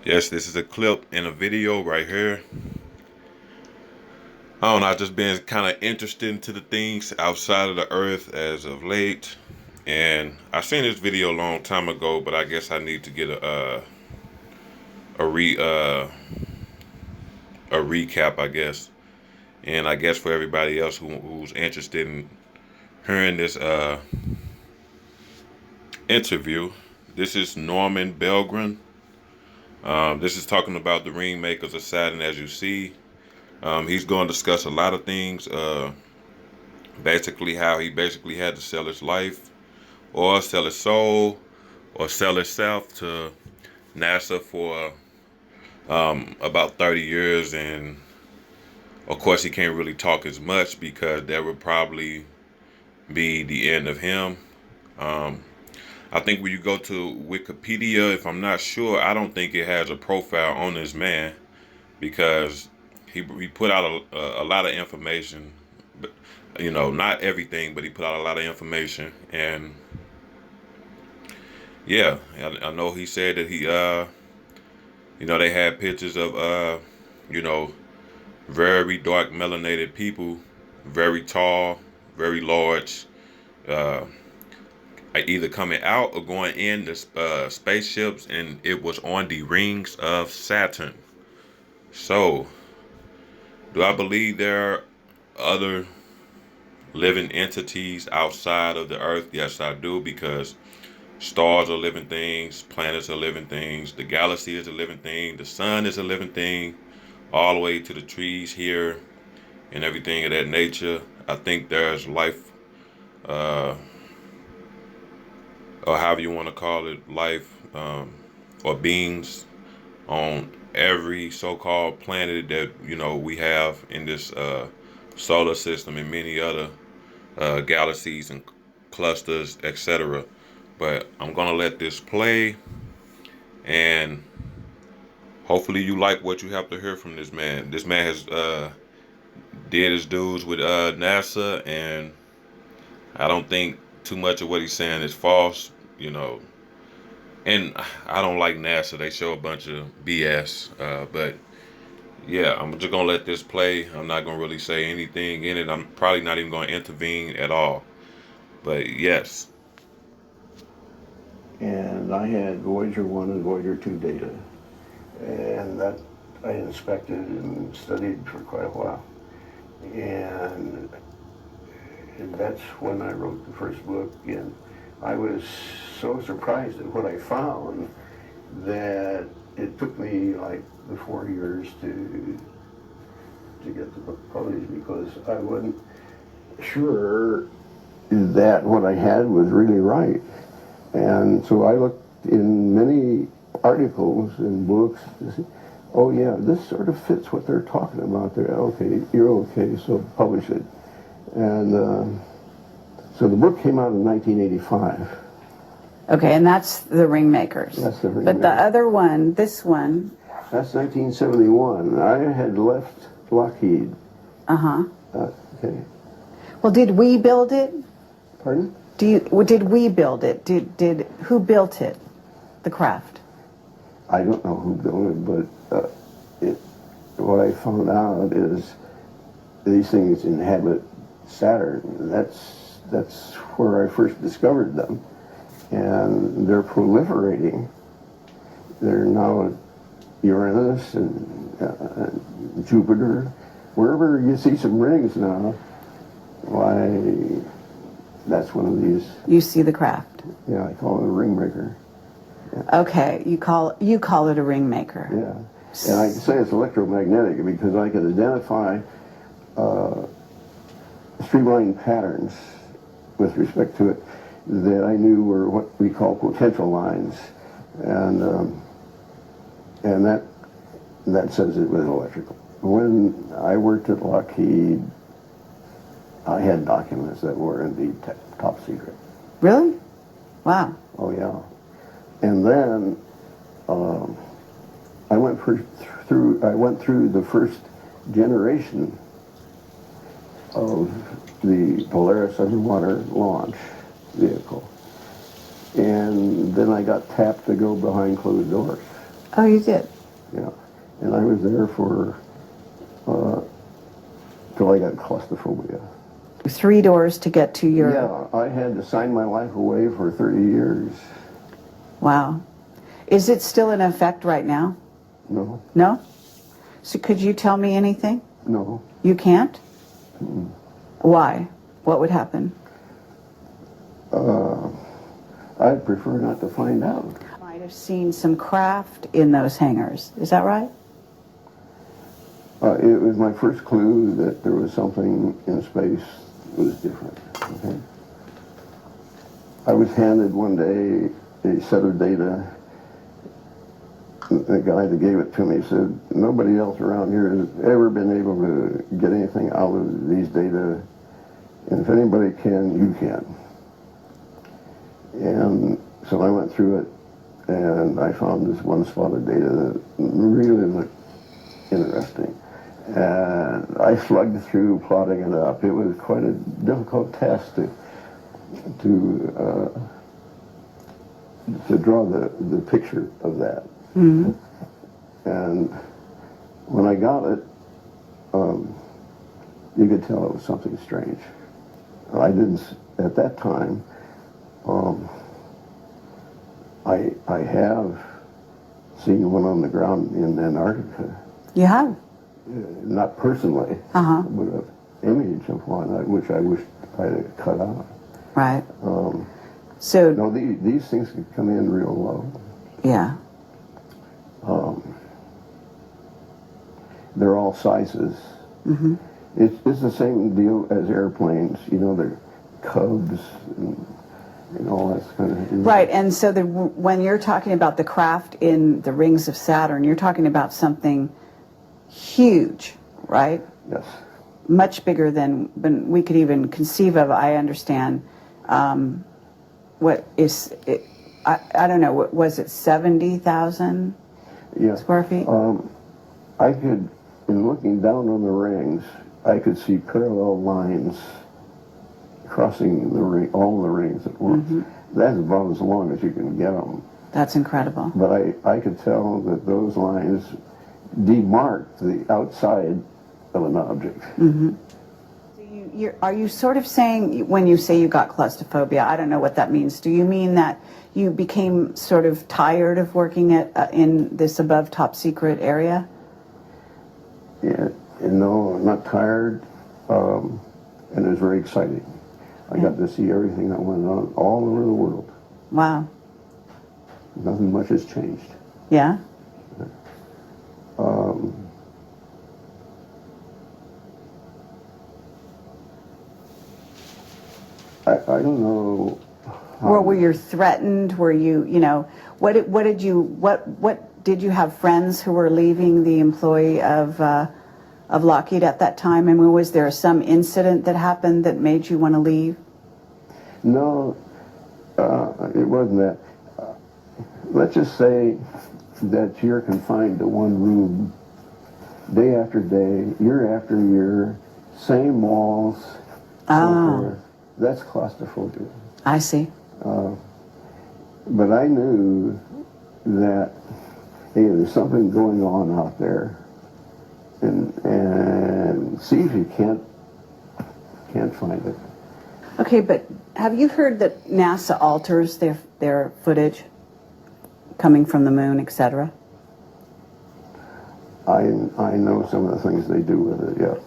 Yes, this is a clip in a video right here. I don't know, I've just been kind of interested into the things outside of the earth as of late. And I seen this video a long time ago, but I guess I need to get a re a recap, I guess. And I guess for everybody else who's interested in hearing this interview, this is Norman Belgren. This is talking about the Ringmakers of Saturn, as you see. He's going to discuss a lot of things. Basically, how he basically had to sell his life, or sell his soul, or sell himself to NASA for about 30 years. And of course, he can't really talk as much because that would probably be the end of him. Um, I think when you go to Wikipedia, if I'm not sure, I don't think it has a profile on this man because he put out a lot of information, but not everything, but he put out a lot of information. And yeah, I know he said that they had pictures of you know very dark melanated people, very tall, very large, uh either coming out or going in the spaceships, and it was on the rings of Saturn. So do I believe there are other living entities outside of the earth? Yes, I do, because stars are living things, planets are living things, the galaxy is a living thing, the sun is a living thing, all the way to the trees here and everything of that nature. I think there's life, uh, or however you want to call it, life, or beings on every so-called planet that we have in this solar system, and many other galaxies and clusters, etc. But I'm gonna let this play, and hopefully you like what you have to hear from this man. This man has did his dues with NASA, and I don't think too much of what he's saying is false. And I don't like NASA. They show a bunch of BS. But yeah, I'm just gonna let this play. I'm not gonna really say anything in it. I'm probably not even gonna intervene at all. But yes. And I had Voyager 1 and Voyager 2 data. And that I inspected and studied for quite a while. And that's when I wrote the first book. And I was so surprised at what I found that it took me like the 4 years to get the book published, because I wasn't sure that what I had was really right. And so I looked in many articles and books to see, oh yeah, this sort of fits what they're talking about there. Okay, you're okay, so publish it. And so the book came out in 1985. Okay, and that's the Ringmakers. That's the Ringmakers. But the other one, this one. That's 1971. I had left Lockheed. Uh-huh. Okay. Well, did we build it? Pardon? Did we build it? Who built it? The craft? I don't know who built it, but what I found out is these things inhabit Saturn. That's where I first discovered them. And they're proliferating. They're now at Uranus and Jupiter. Wherever you see some rings now, why, that's one of these. You see the craft? Yeah, I call it a ringmaker. Yeah. Okay, you call it a ringmaker. Yeah, and I can say it's electromagnetic because I can identify streamline patterns with respect to it that I knew were what we call potential lines, and that says it was electrical. When I worked at Lockheed, I had documents that were indeed top secret. Really? Wow. Oh yeah. And then I went through the first generation of the Polaris underwater launch vehicle, and then I got tapped to go behind closed doors. Oh, you did? Yeah. And I was there for, till I got claustrophobia. 3 doors to get to your... Yeah, I had to sign my life away for 30 years. Wow. Is it still in effect right now? No, No? So could you tell me anything? no. You can't? Why? What would happen? I'd prefer not to find out. Might have seen some craft in those hangars. Is that right? It was my first clue that there was something in space that was different. Okay? I was handed one day a set of data. The guy that gave it to me said, nobody else around here has ever been able to get anything out of these data, and if anybody can, you can. And so I went through it, and I found this one spot of data that really looked interesting. And I slugged through plotting it up. It was quite a difficult task to draw the picture of that. Mm-hmm. And when I got it, you could tell it was something strange. I didn't, at that time, I have seen one on the ground in Antarctica. You have? Not personally, Uh-huh. but an image of one, which I wish I had cut out. Right. So... No, these things could come in real low. Yeah. They're all sizes. Mm-hmm. It's the same deal as airplanes. You know, they're Cubs and all that kind of... Right, and so when you're talking about the craft in the rings of Saturn, you're talking about something huge, right? Yes. Much bigger than we could even conceive of, I understand. What is it? I don't know, what was it, 70,000 square feet? I could, in looking down on the rings, I could see parallel lines crossing the ring, all the rings at once. Mm-hmm. That's about as long as you can get them. That's incredible. But I could tell that those lines demarked the outside of an object. Mm-hmm. So are you sort of saying, when you say you got claustrophobia, I don't know what that means. Do you mean that you became sort of tired of working in this above top secret area? Yeah, no, I'm not tired, and it was very exciting. I got to see everything that went on all over the world. Wow. Nothing much has changed. Yeah? I don't know. Or were you threatened? Were you, what did you have friends who were leaving the employee of Lockheed at that time? I mean, was there some incident that happened that made you want to leave? No, it wasn't that. Let's just say that you're confined to one room day after day, year after year, same walls, so forth. That's claustrophobia. I see. But I knew that, hey, there's something going on out there, and see if you can't find it. Okay, but have you heard that NASA alters their footage coming from the moon, etc.? I know some of the things they do with it, yeah.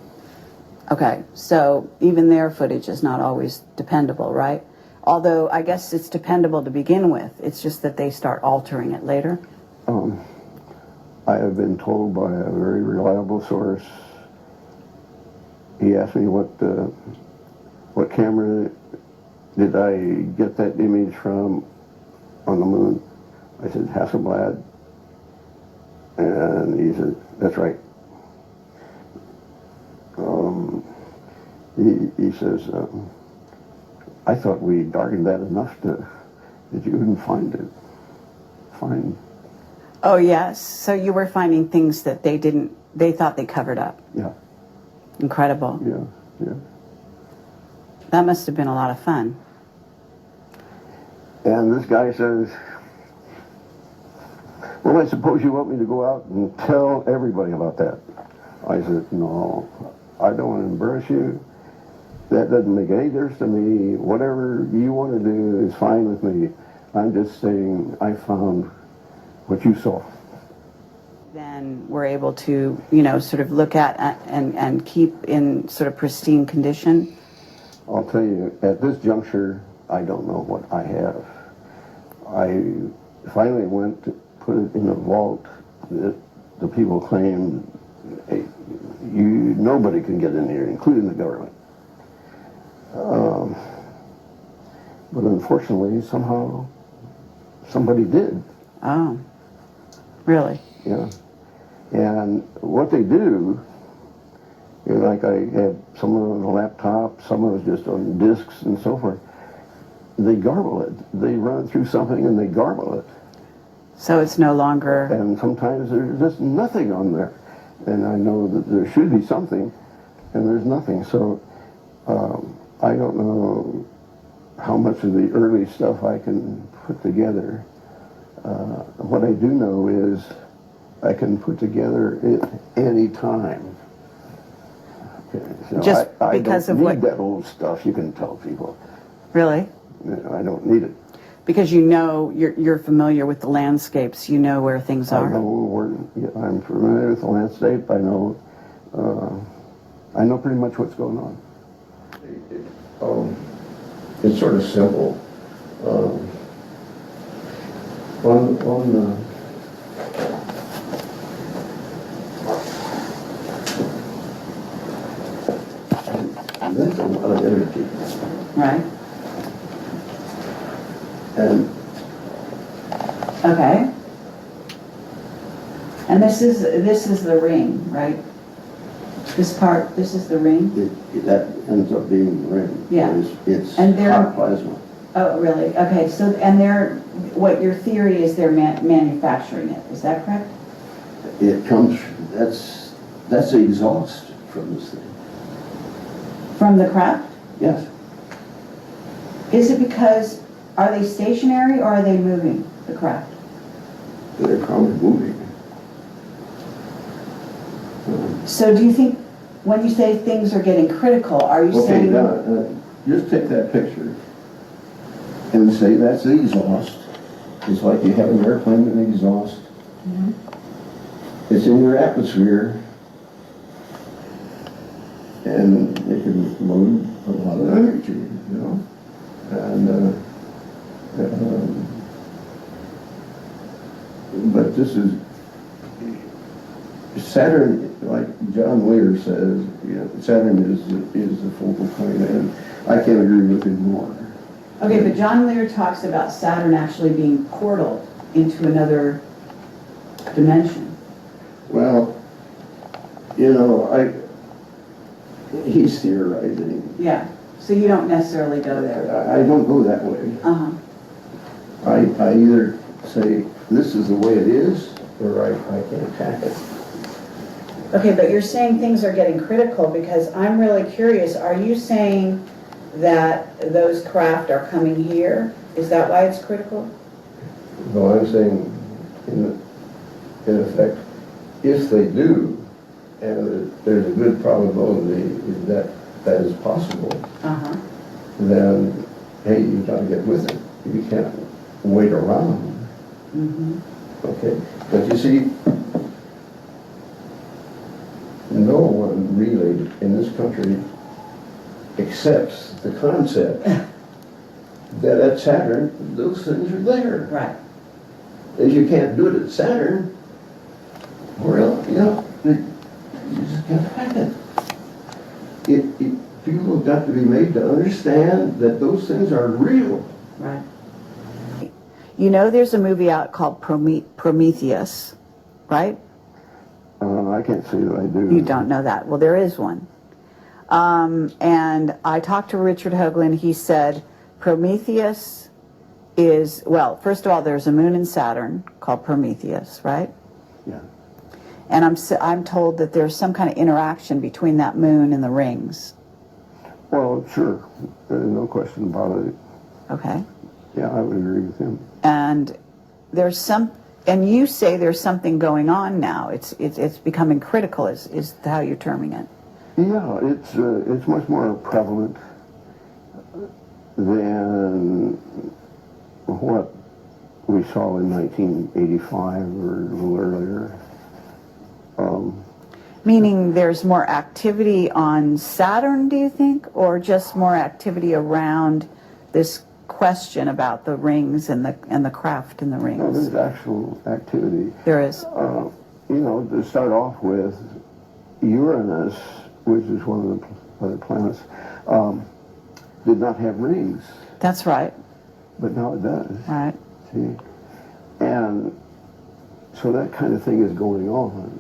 Okay, so even their footage is not always dependable, right? Although I guess it's dependable to begin with. It's just that they start altering it later. I have been told by a very reliable source. He asked me what camera did I get that image from on the moon. I said, Hasselblad. And he said, that's right. He says, I thought we darkened that enough that you wouldn't find it. Fine. Oh, yes. So you were finding things that they thought they covered up. Yeah. Incredible. Yeah. That must have been a lot of fun. And this guy says, well, I suppose you want me to go out and tell everybody about that. I said, no, I don't want to embarrass you. That doesn't make any difference to me. Whatever you want to do is fine with me. I'm just saying I found what you saw. Then we're able to, sort of look at and keep in sort of pristine condition. I'll tell you, at this juncture, I don't know what I have. I finally went to put it in a vault that the people claim, hey, nobody can get in here, including the government. But unfortunately, somehow, somebody did. Oh, really? Yeah. And what they do, like I have some of it on a laptop, some of it just on discs and so forth, they garble it. They run it through something and they garble it. So it's no longer... And sometimes there's just nothing on there. And I know that there should be something, and there's nothing. So I don't know how much of the early stuff I can put together. What I do know is I can put together it any time. Okay, so Just I because don't of need what... that old stuff, you can tell people. Really? I don't need it. Because you're familiar with the landscapes, you know where things are. I'm familiar with the landscape. I know pretty much what's going on. It's sort of simple. That's a lot of energy. Right. And okay. And this is the ring, right? This is the ring? that ends up being the ring. Yeah. It's And they're- hot plasma. Oh, really? Okay, so, and what your theory is they're manufacturing it, is that correct? It comes, that's the exhaust from this thing. From the craft? Yes. Is it because, are they stationary or are they moving, the craft? They're probably moving. So do you think, when you say things are getting critical, are you Okay, saying... now, just take that picture and say that's the exhaust. It's like you have an airplane with an exhaust. Mm-hmm. It's in your atmosphere, and it can load a lot of energy, And but this is Saturn, like John Lear says, Saturn is the focal point, and I can't agree with him more. Okay, but John Lear talks about Saturn actually being portal into another dimension. Well, he's theorizing. Yeah, so you don't necessarily go there. I don't go that way. Uh-huh. I either say, this is the way it is, or I can attack it. Okay, but you're saying things are getting critical because I'm really curious. Are you saying that those craft are coming here? Is that why it's critical? No, I'm saying, in effect, if they do, and there's a good probability that is possible, Uh-huh. then, hey, you've got to get with it. You can't wait around. Mm-hmm. Okay, but you see, no one really in this country accepts the concept that at Saturn, those things are there. Right. If you can't do it at Saturn, well, you just can't hack it. People have got to be made to understand that those things are real. Right. There's a movie out called Prometheus, right? I can't say that I do. You don't know that. Well, there is one. And I talked to Richard Hoagland. He said Prometheus is, well, first of all, there's a moon in Saturn called Prometheus, right? Yeah. And I'm told that there's some kind of interaction between that moon and the rings. Well, sure. There's no question about it. Okay. Yeah, I would agree with him. And there's And you say there's something going on now. It's becoming critical. Is how you're terming it? Yeah, it's much more prevalent than what we saw in 1985 or a little earlier. Meaning there's more activity on Saturn, do you think, or just more activity around this question about the rings and the craft in the No, rings? there's actual activity. There is. You know, to start off with, Uranus, which is one of the other planets, did not have rings, That's right. but now it does. Right. See? And so that kind of thing is going on.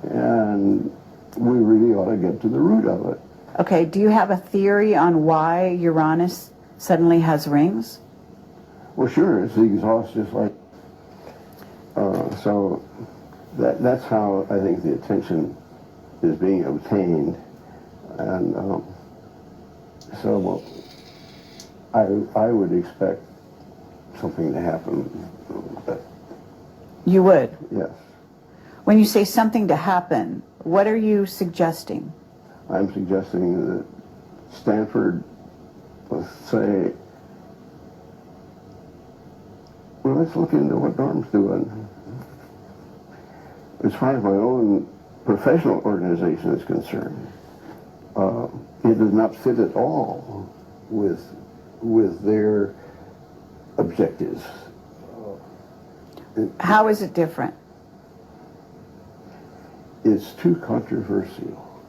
And we really ought to get to the root of it. Okay, do you have a theory on why Uranus suddenly has rings? Well, sure, it's the exhaust just like... so that's how I think the attention is being obtained. And so well, I would expect something to happen. You would? Yes. When you say something to happen, what are you suggesting? I'm suggesting that Stanford, let's say, well, let's look into what Norm's doing. As far as my own professional organization is concerned, it does not fit at all with their objectives. How is it different? It's too controversial.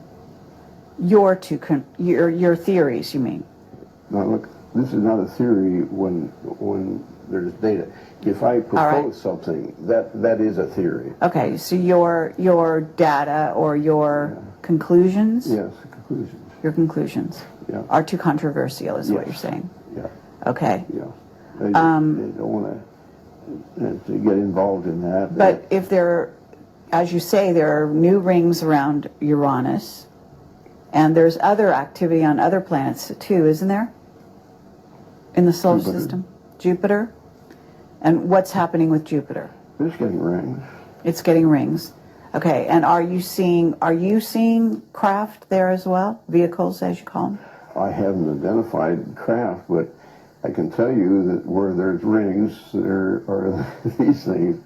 Your theories, you mean? Now look, this is not a theory when there's data. If I propose something, that is a theory. Okay, so your data or your conclusions? Yes, conclusions. Your conclusions are too controversial, is what you're saying. Yeah. Okay. Yeah. They don't want to get involved in that. But if there, as you say, there are new rings around Uranus, and there's other activity on other planets too, isn't there? In the solar system? Jupiter? And what's happening with Jupiter? It's getting rings. It's getting rings. Okay, and are you seeing craft there as well? Vehicles, as you call them? I haven't identified craft, but I can tell you that where there's rings, there are these things.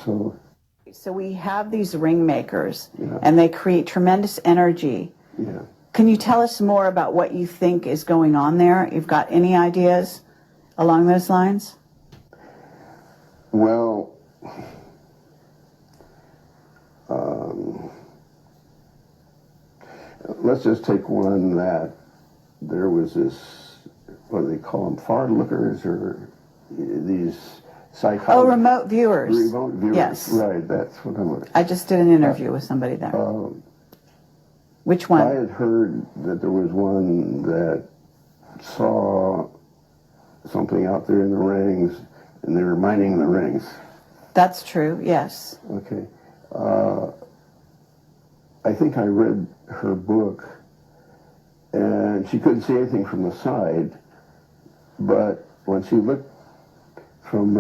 So we have these ring makers, and they create tremendous energy. Yeah. Can you tell us more about what you think is going on there? You've got any ideas along those lines? Well, let's just take one that there was this, what do they call them, far lookers, or these psychologists? Oh, remote viewers. Remote viewers. Yes. Right, that's what I'm looking. I just did an interview with somebody there. Which one? I had heard that there was one that saw something out there in the rings, and they were mining the rings. That's true, yes. Okay. I think I read her book, and she couldn't see anything from the side, but when she looked from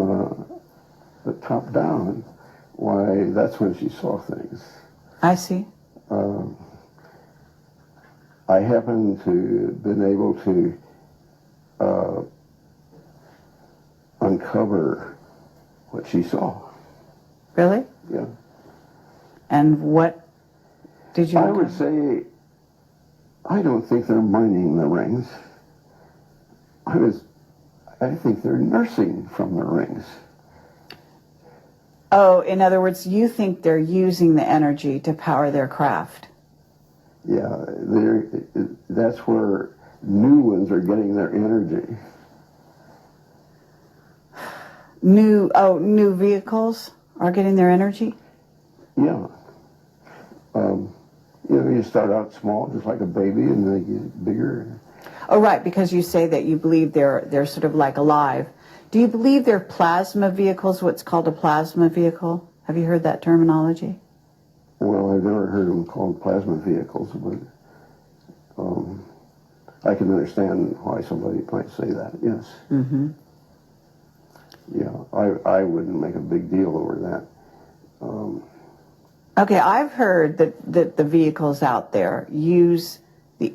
the top down, why, that's when she saw things. I see. I happen to been able to uncover what she saw. Really? Yeah. And what did you I would say, I don't think they're mining the rings. I think they're nursing from the rings. Oh, in other words, you think they're using the energy to power their craft. Yeah, that's where new ones are getting their energy. New vehicles are getting their energy? Yeah. You start out small, just like a baby, and they get bigger. Oh, right, because you say that you believe they're sort of like alive. Do you believe they're plasma vehicles, what's called a plasma vehicle? Have you heard that terminology? Well, I've never heard them called plasma vehicles, but I can understand why somebody might say that, yes. Mm-hmm. Yeah, I wouldn't make a big deal over that. Okay, I've heard that the vehicles out there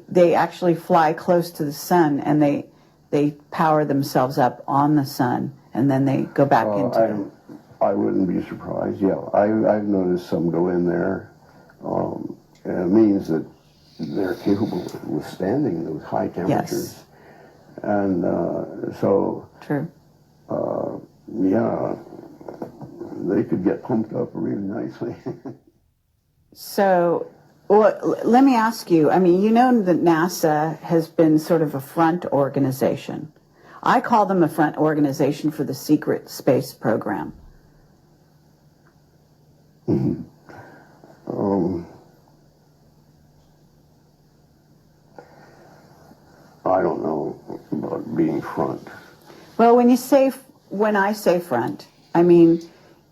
they actually fly close to the sun and they power themselves up on the sun and then they go back into I wouldn't be surprised. Yeah, I've noticed some go in there. And it means that they're capable of withstanding those high temperatures. Yes. And so, True. yeah, they could get pumped up really nicely. So, well, let me ask you, I mean, you know that NASA has been sort of a front organization. I call them a front organization for the secret space program. I don't know about being front. Well, when I say front, I mean,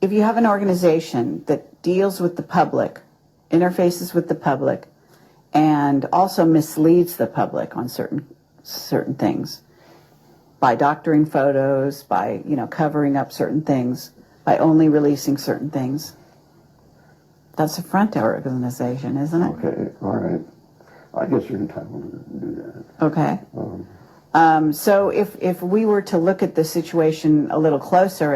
if you have an organization that deals with the public, interfaces with the public, and also misleads the public on certain things by doctoring photos, by covering up certain things, by only releasing certain things, that's a front organization, isn't it? Okay, all right. I guess you're entitled to do that. Okay. So if we were to look at the situation a little closer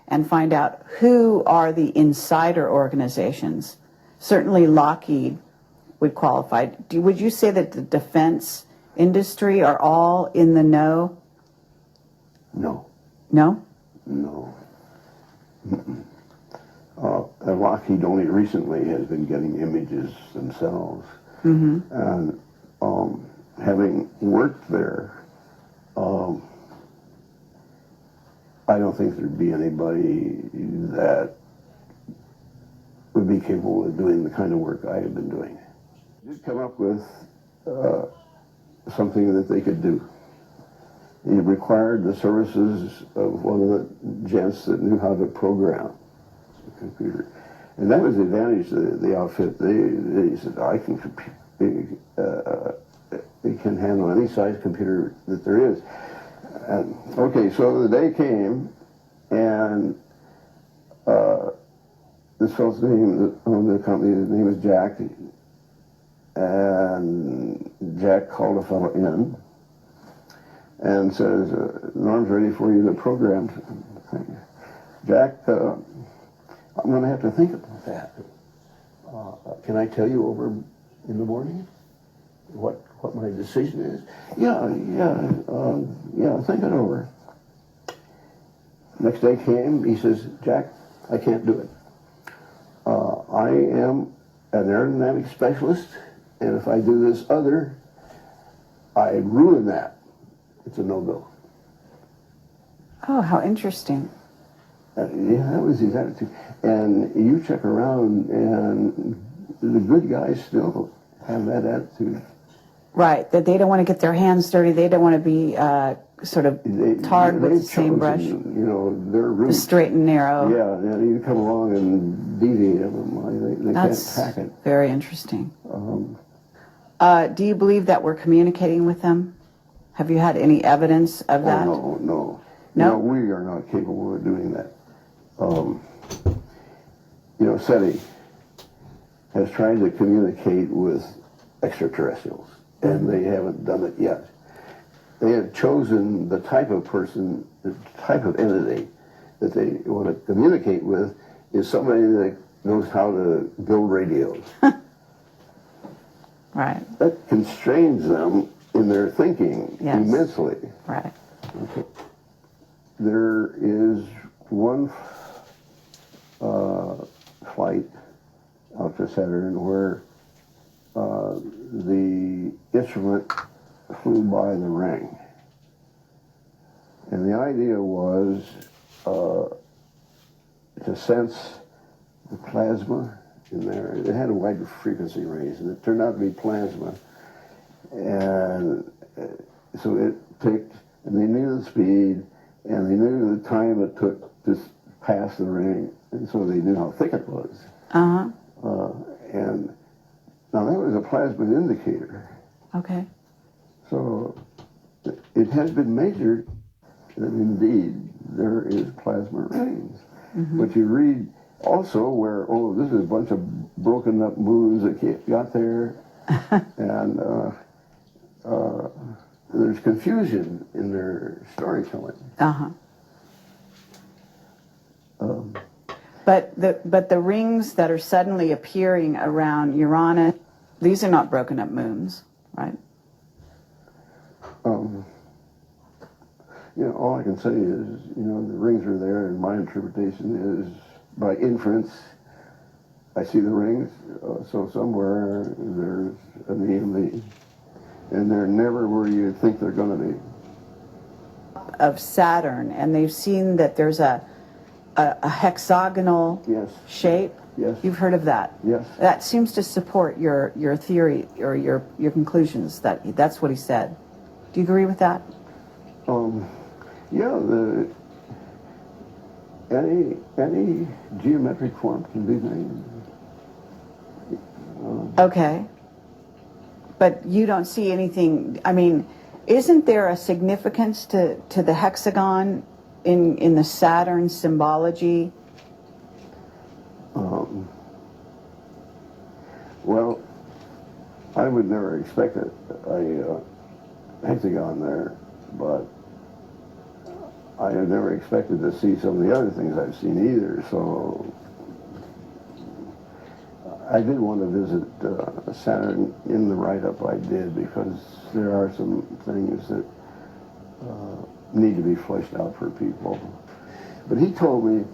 and find out who are the insider organizations, certainly Lockheed would qualify. Would you say that the defense industry are all in the know? No. No? No. Lockheed only recently has been getting images themselves. Mm-hmm. And having worked there, I don't think there'd be anybody that would be capable of doing the kind of work I have been doing. Did come up with something that they could do. It required the services of one of the gents that knew how to program the computer. And that was the advantage of the outfit. They said, I can it can handle any size computer that there is. And, okay, so the day came, and this fellow's name that owned the company, his name was Jack, and Jack called a fellow in and says, Norm's ready for you to program. Jack, I'm going to have to think about that. Can I tell you over in the morning what my decision is? Yeah, think it over. Next day came, he says, Jack, I can't do it. I am an aerodynamic specialist, and if I do this other, I ruin that. It's a no-go. Oh, how interesting. Yeah, that was his attitude. And you check around, and the good guys still have that attitude. Right, that they don't want to get their hands dirty. They don't want to be sort of tarred with the same brush. Their route. The straight and narrow. Yeah, you come along and deviate them. They That's can't hack it. Very interesting. Do you believe that we're communicating with them? Have you had any evidence of that? No. No? No, we are not capable of doing that. SETI has tried to communicate with extraterrestrials, and they haven't done it yet. They have chosen the type of person, the type of entity that they want to communicate with is somebody that knows how to build radios. Right. That constrains them in their thinking immensely. Right. Okay. There is one flight out to Saturn where the instrument flew by the ring. And the idea was to sense the plasma in there. It had a wide frequency range, and it turned out to be plasma. And so it picked, and they knew the speed, and they knew the time it took to pass the ring, and so they knew how thick it was. Uh-huh. And now that was a plasma indicator. Okay. So it has been measured that indeed there is plasma rings. But you read also where, oh, this is a bunch of broken up moons that got there, and there's confusion in their storytelling. Uh-huh. But the rings that are suddenly appearing around Uranus, these are not broken up moons, right? You know, all I can say is, you know, the rings are there, and my interpretation is, by inference, I see the rings, so somewhere there's an EMV, and they're never where you think they're going to be. Of Saturn, and they've seen that there's a hexagonal Yes. shape. Yes. You've heard of that? Yes. That seems to support your theory or your conclusions that that's what he said. Do you agree with that? Yeah, any geometric form can be made. Okay. But you don't see anything, I mean, isn't there a significance to the hexagon in the Saturn symbology? Well, I would never expect a hexagon there, but I have never expected to see some of the other things I've seen either, so I did want to visit Saturn in the write-up. I did, because there are some things that need to be fleshed out for people. But he told me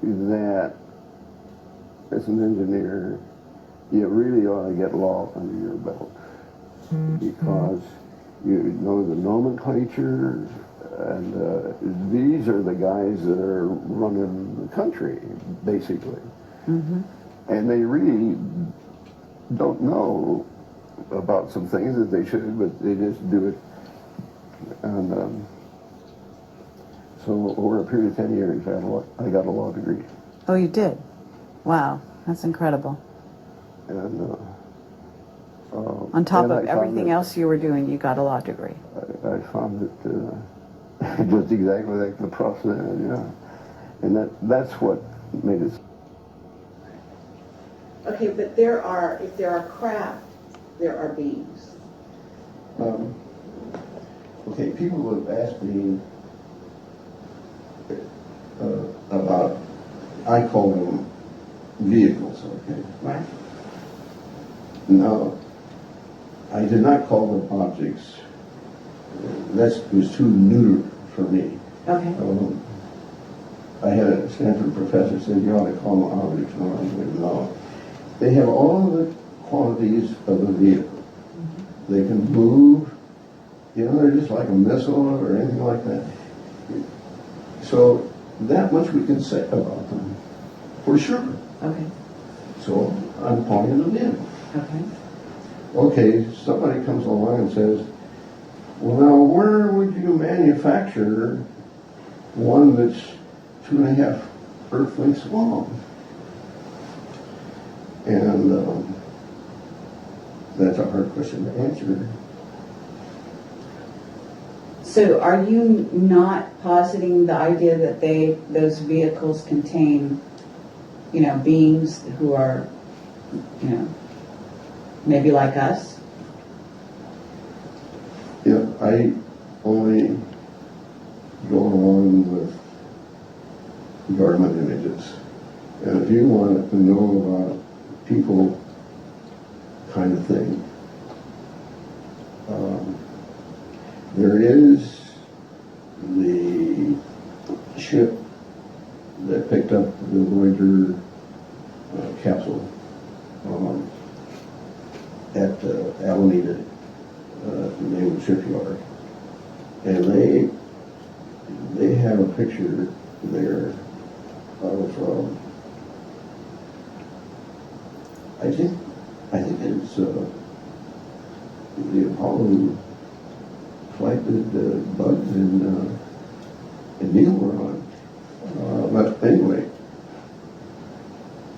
that as an engineer, you really ought to get law under your belt, because you know the nomenclature, and these are the guys that are running the country, basically. And they really don't know about some things that they should, but they just do it. And so over a period of 10 years, I got a law degree. Oh, you did? Wow, that's incredible. And on top and of I found everything that- else you were doing, you got a law degree. I found it just exactly like the prof said, yeah. And that's what made it. Okay, but if there are craft, there are beings. Okay, people have asked me about, I call them vehicles, okay? Right. Now, I did not call them objects. That was too neuter for me. Okay. I had a Stanford professor said, you ought to call them objects. No, I said, no. They have all the qualities of a vehicle. They can move. You know, they're just like a missile or anything like that. So that much we can say about them, for sure. Okay. So I'm calling it a vehicle. Okay. Okay, somebody comes along and says, well, now where would you manufacture one that's 2.5 Earth lengths long? And that's a hard question to answer. So are you not positing the idea that those vehicles contain, beings who are, maybe like us? Yeah, I only go along with government images. And if you want to know about people kind of thing, there is the ship that picked up the Voyager capsule at Alameda Naval Shipyard, and they have a picture there of I think it's the Apollo flight that Bugs and Neil were on. But anyway,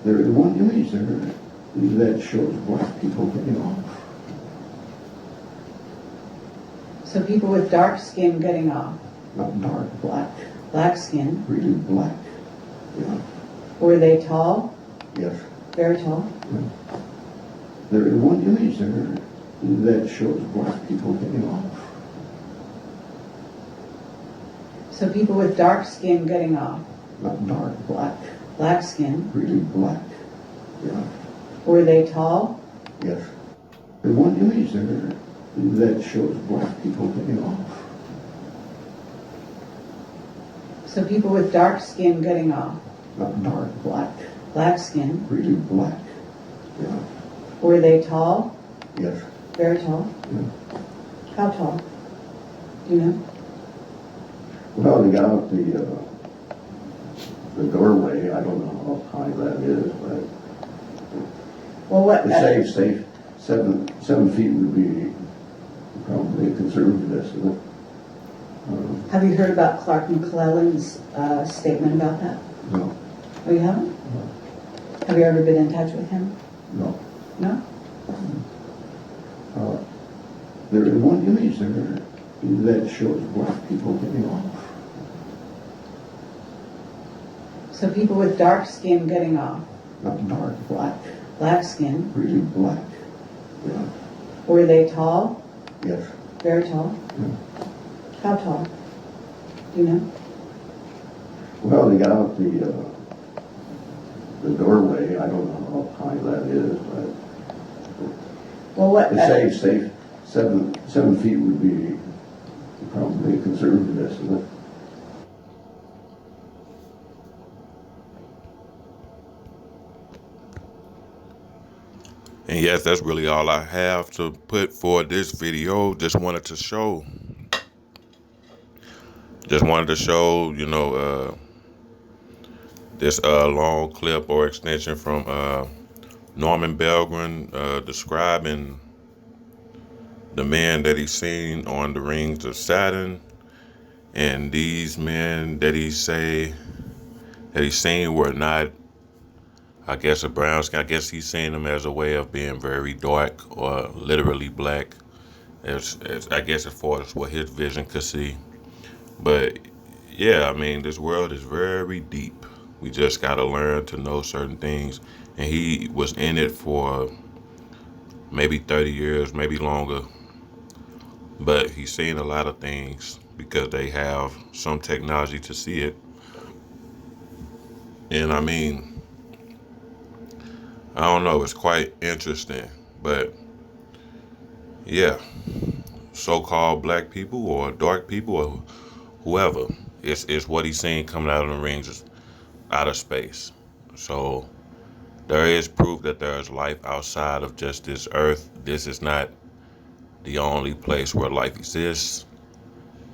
there is one image there that shows black people getting off. So people with dark skin getting off. Not dark, black. Black skin. Really black. Yeah. Were they tall? Yes. Very tall? Yeah. There is one image there that shows black people getting off. So people with dark skin getting off. Not dark, black. Black skin. Really black. Yeah. Were they tall? Yes. There's one image there that shows black people getting off. So people with dark skin getting off. Not dark, black. Black skin. Really black. Yeah. Were they tall? Yes. Very tall? Yeah. How tall? Do you know? Well, they got out the doorway. I don't know how high that is, but Well, what? to say 7 feet would be probably a conservative estimate. Have you heard about Clark McClellan's statement about that? No, Oh, you haven't? Have you ever been in touch with him? no. No? There is one image there that shows black people getting off. So people with dark skin getting off. Not dark, black. Black skin. Really black. Yeah. Were they tall? Yes. Very tall? Yeah. How tall? Do you know? Well, they got out the doorway. I don't know how high that is, but Well, what? to say 7 feet would be probably a conservative estimate. And yes, that's really all I have to put for this video. Just wanted to show, this long clip or extension from Norman Belgren describing the men that he's seen on the rings of Saturn. And these men that he's seen were not, I guess, a brown skin. I guess he's seeing them as a way of being very dark or literally black, as I guess as far as what his vision could see. But yeah, I mean, this world is very deep. We just got to learn to know certain things. And he was in it for maybe 30 years, maybe longer. But he's seen a lot of things because they have some technology to see it. And I mean, I don't know, it's quite interesting. But yeah, so-called black people or dark people or whoever, it's what he's seen coming out of the rings, out of space. So there is proof that there is life outside of just this earth. This is not the only place where life exists.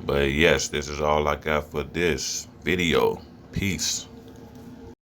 But yes, this is all I got for this video. Peace.